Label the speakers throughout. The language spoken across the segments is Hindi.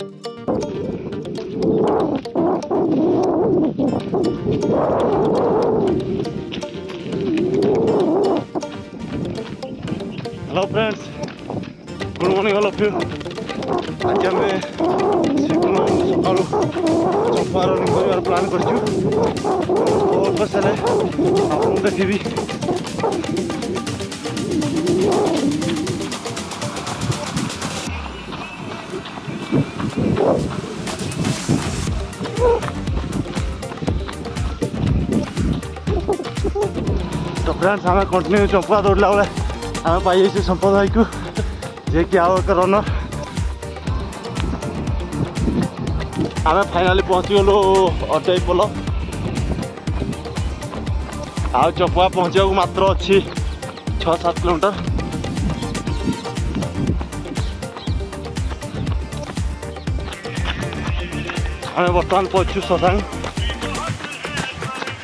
Speaker 1: Hello friends, good morning all of you. आज आम सकाल चंपा रनिंग कर प्लान कर सारे आपको देखी। तो फ्रेंड्स आम कंटिन्यू चंपा दौड़ला बेले आम पाई संपद भाई को जे कि आउ एक रनर आम फाइनाली पहुँची गलु अटई पोल। आ चंपा पहुँचा मात्र अच्छी 6-7 किलोमीटर। आम बर्तमान पहुँचु ससांग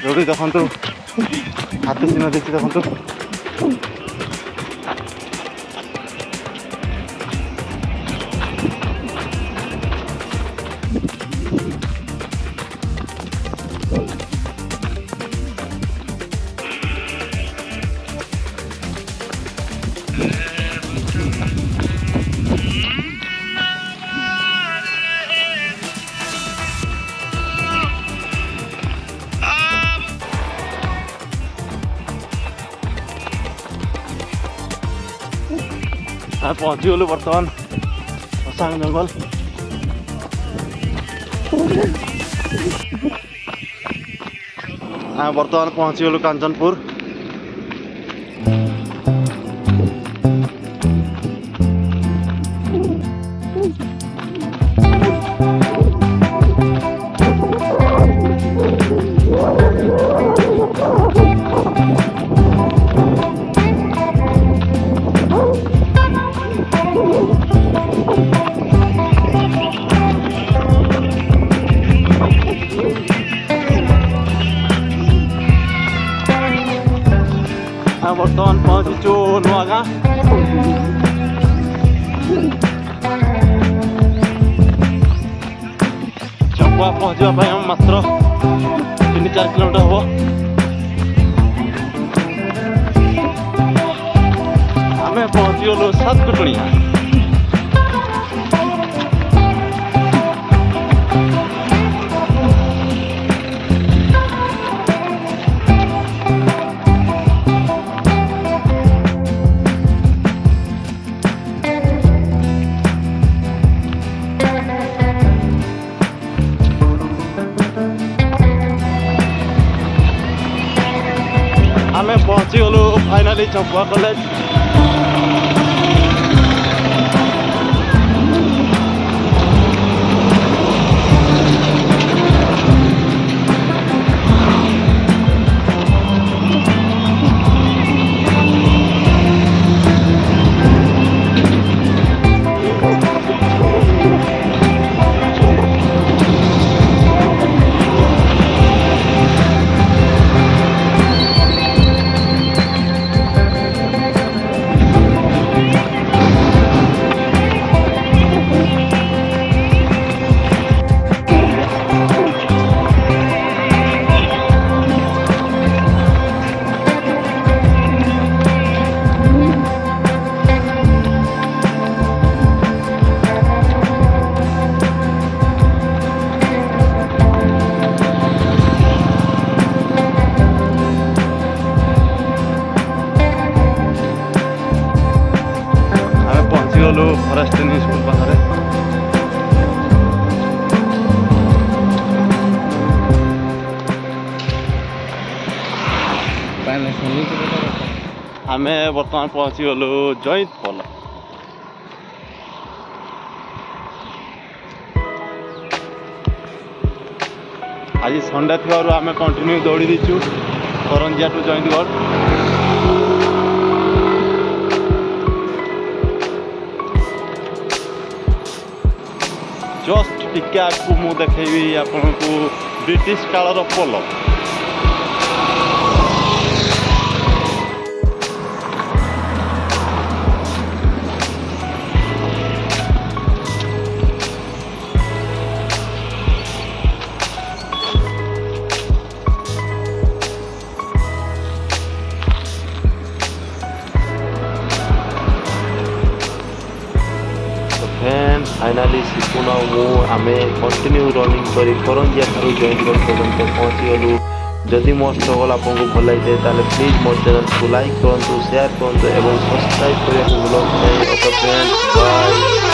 Speaker 1: जो देखु हाथी चिन्ह देखी देखु। पहुँची गलु बर्तमान ससांग जंगल। बर्तमान पहुँची गलु कांचनपुर। बर्तमान पहुँचु नुआगाँ। चंपा पहुँचा मात्र 3-4 किलोमीटर हम। आम पहुँची गलु 7 कुटुणिया। आम पहुँची गलु फाइनाली चंपा कॉलेज। फरेस्ट ट्रेनिंग स्कूल पाखे आम बर्तमान पहुँची गलु जईत पोल। आज संडे थी आम कंटिन्यू दौड़ी दीचु करंजिया टू जईतगढ़। जस्ट टिके आपको मु देखी आपन को ब्रिटिश कालर पोल।
Speaker 2: फाइनाली सिपुन आम कंटिन्यू रनिंग कर करंजिया ठार जयंतगढ़ पर्यंत पहुँचीगलु। जदि मो स्ट्रगल आपको भल लगी है प्लीज मो चैनल को लाइक करूँ, शेयर करूँ और सब्सक्राइब करने को भूलु नहीं। Okay friends, bye.